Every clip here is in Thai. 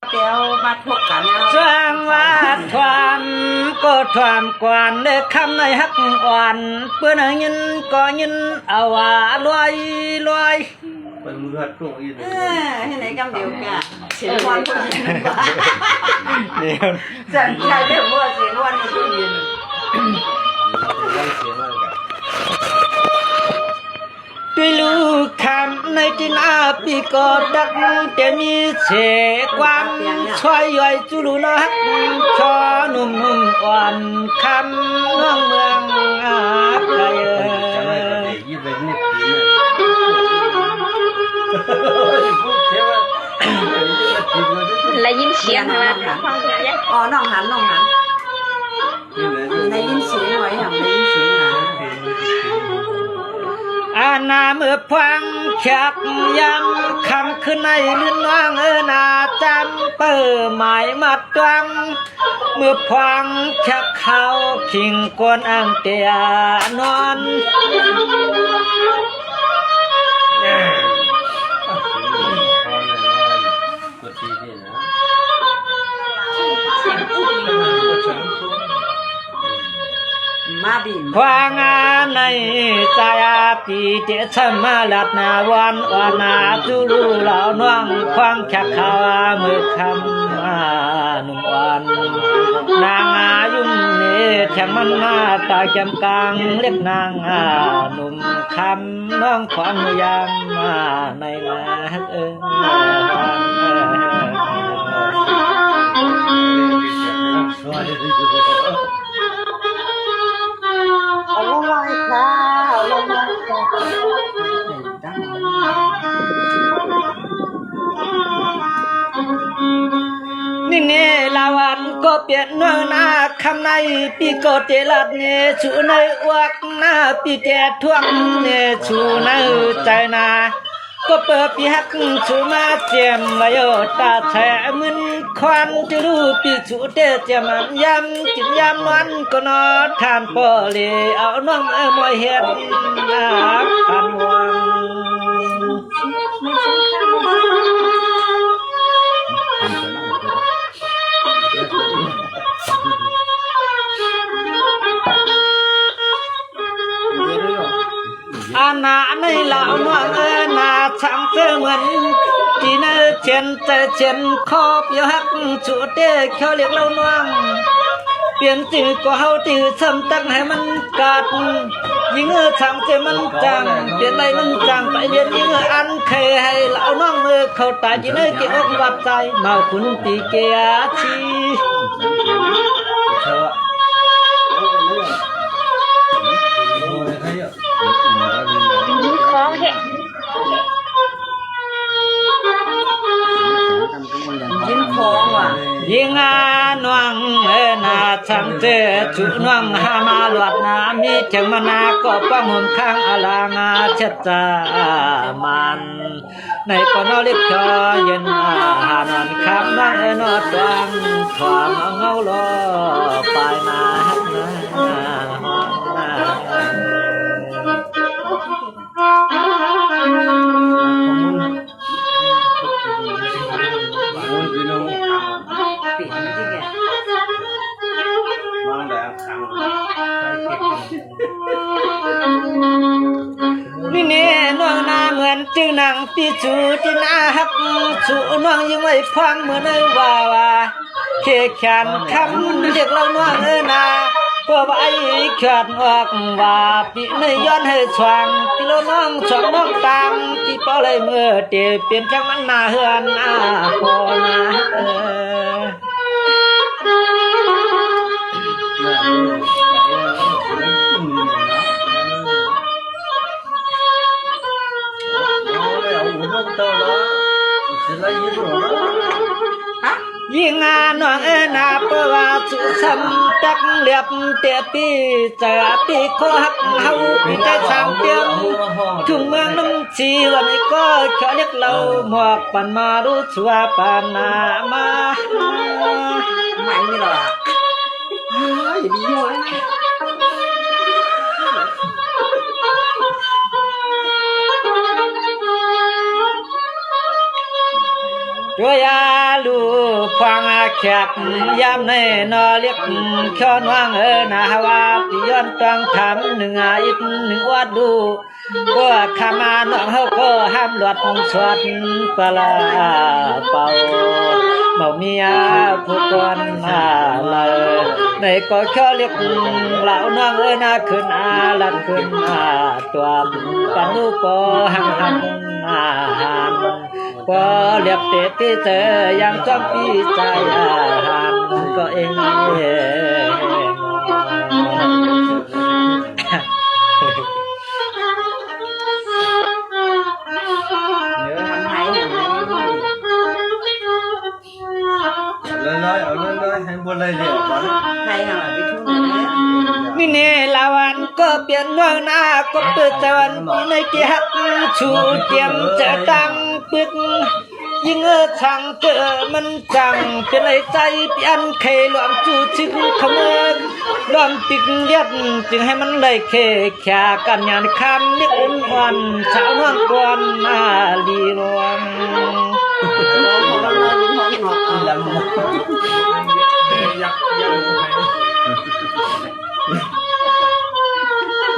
เตียวมาพบกันสร้างว่าทวามก็ทวามกวนเด็กคำในฮักอ่อนเพื่อนยินก็ยินเอาว่าลอยลอยเป็นมือหัดตรงอีกให้ไหนกำเดียวกันเสียงวันผู้หญิงเดี๋ยวจันใจเดี๋ยวว่าเสียงวันผู้หญิงด้วยลูกคำในจินอาปีก็ดักจะมีเสกความช่วยย่อยจุลุนักชอนุ่มนุ่มอ่อนคำน้องเมืองอาไกลได้ยินเสียงนะอ๋อน้องหันได้ยินเสียงไว้หันได้ยินเสียงนะอาณาเมื่อพังชักยำคำขึ้นในลื่นว่างนาจำเปิดหมายมัดตังเมื่อพังชักเขาขิงกวนอังเตียนอนมาบินควางานในใจปีเจสมาลัดนาวันวานาจุลูเหล่าน้องควางชักเขาเมื่อคำหนุ่มวันนางอายุมเนแทงมันมาตาจำกลางเล็กนางหนุ่มคำน้องควางเมื่อยามในมาเอาลงไว้ค่ะเอาลงไว้ค่ะนี่เนลาวันก็เปลี่ยนเนื้อหน้าคำในปีโกเจลัดเนชูในวักหน้าปีแก่ทวงเนชูในใจนาก็เปิดปีฮักชูมาเจียมวายตาแฉมึนควันจะรู้ปีชูเตเจียมยำกินยำวันก็นอนทานปอเลเอาน้องมวยเห็ดนักพันวังอาณาในเหล่าเมืองนาช่างเธอเหมือนที่เนื้อเชนใจเชนคอบยหักชูเตะเขาเรียกเราน้องเปลี่ยนจื่อก็เฮาจื่อซ้ำตั้งให้มันกัดยิงช่างเจมันจังเปลี่ยนไรมันจังไปเรียนยิงอันเคยให้เหล่าน้องมือเขาตายที่เนื้อเกี่ยววัดใจเมาคุณตีเกียชีของเห็ดยิงคองว่ะยิงนวงนาช่างเจชุนวงหามาลวดนามีเถียงมานาก็ป้องห่มข้างอลางาเช็ดจามันในก็นอเล็กคอเย็นหานอนคำนั่งนอดดังถวามเงาลอปลายนาฮักนานี่เน่น้องนาเหมือนจื้อนางปีจูที่นาฮักจูน้องยังไม่ฟังเหมือนว่าเขขันคำเรียกเราน้องนาเพื่อไอ้เขียนออกว่าปีไม่ย้อนให้สว่างที่เราน้องสองน้องตามที่เป้าเลยเมื่อเตียเปลี่ยนจังมันนาเฮือนพอนายิงน้องนาเปว่าสุสำตักเลียบเตียปีจะปีโคหักเฮาปีใจสามเปียงถึงเมืองน้ำจีวันนี้ก็ขอเรียกเราหมอกปันมารู้ชัวปานนามาไม่มีหรอกอย่าดีอยู่นะ ช่วยลู แขกยามในนอเรียกข้อนวางนาว่าปิย้อนตังถามหนึ่งอีกหนึ่งวัดดูก็ขามาน้องเฮาก็ห้ามหลวดสวดปลาเป่าเมาเมียผู้คนเลยในก็แค่เรียกเหล่าน้องนาขึ้นลันขึ้นตัวปนุปหังหันหันพอเรียบเตะที่เธอยังจ้องปีใจหันก็เองเลยเอาเลยให้บนเลยเดี๋ยวก่อน ไทยห่าไปทุ่งเลย นี่เนลาวันก็เปลี่ยนเมืองหน้าก็เปิดตะวันในเกียรชูเจียมจะดังปึกยิ่งช่างเจอมันจังเป็นไอ้ใจเปลี่ยนเคยหลวมจูจึงขมือหลวมติกเลียดจึงให้มันเลยเคแค่กันยานคำนิดวันสาวนวลกวนลีลวง ลำยักยัก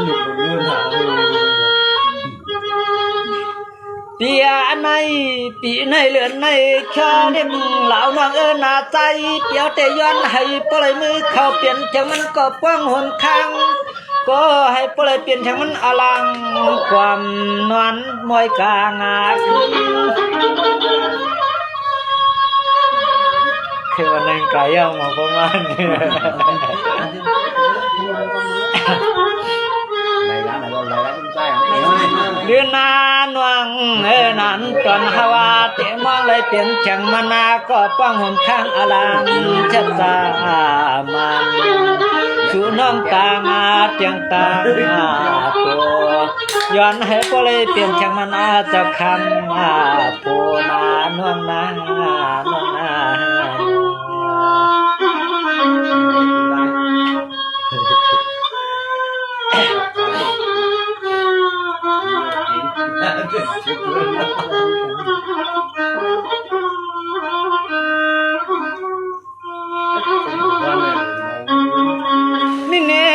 หลุดรุ่นหา เปียในปีในเลือนในข้อเด็กเหล่าน้องนาใจเปียวแต่ย้อนให้ปล่อยมือเข้าเปลี่ยนจังมันก็ป้องหนข้างก็ให้ปล่อยเปลี่ยนจังมันอลังความนวลมวยกลางขึ้นคือวันนึงไก่ย่างมาประมาณนี้ này lá này cũng sai à เดือนนานวังนันตอนฮาวาเตมองเลยเปลี่ยนแข่งมานาก็ป้องหนข้างอลังชัดตามันชูน้องตางาเจียงตาตัวย้อนให้ก็เลยเปลี่ยนแข่งมานาเจ้าคำผู้นานวลนานวลนานี่เน่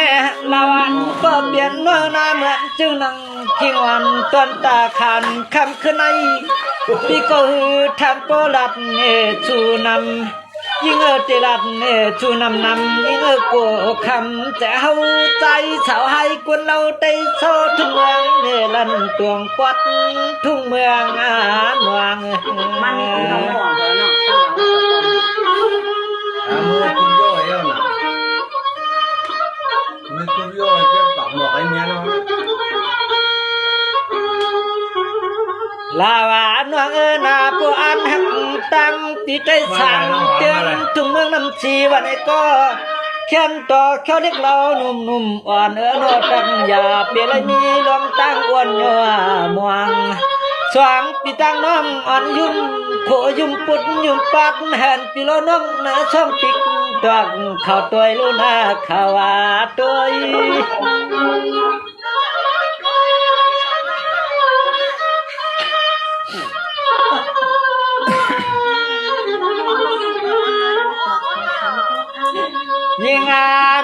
ลาวันก็เปลี่ยนเมื่อนาเหมือนจึงนั่งกิงวันตอนตาขันคำขึ้นในปีก็ฮือทำโปลัดเนชูนำยิ่งเจรัดเนชูนำยิ่งกูคำจะเฮาใจสาวให้กวนเราได้โซทุ่งเมืองเนลันตวงกวัดทุ่งเมืองหวง มันมีคนทำของเขาเนาะ mua cũng vô ấy không nào mua cũng vô cái tổng một anh nghe không ลาวานวงนาปูอันหักตั้งตีใจสั่งเตือนถึงเมืองน้ำชีวันนี้ก็เขียนต่อเขาเรียกเราหนุ่มอ่อนโนตังอย่าเปลี่ยนเลยมีลองตั้งอ้วนยัวมวงสว่างปีตั้งน้องอ่อนยุ่มโขยุ่มปุดยุ่มปัดแห่นปีโลน้องนาช่องปิกตัวเข้าตัวลูนาเข้าตัวยิง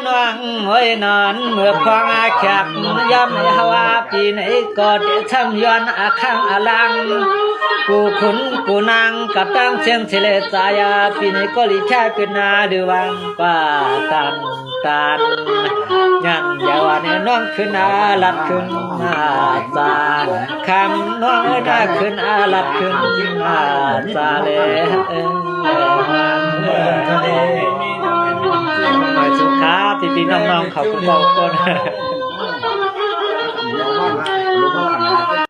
นวงหวยนอนเมื่อพองแขกย่ำให้ฮาวาปีไหนก็เดชำย้อนข้างอลังกูขุนกูนางกับตั้งเสียงเฉลยใจปีไหนก็ลิแค่เป็นนาดูวังป่าตันยันยาวเนี่ยน้องขึ้นลัดขึ้นตาคำน้องน่าขึ้นลัดขึ้นตาเลยไปสุขาพี่น้องๆเขาก็บอกก่อน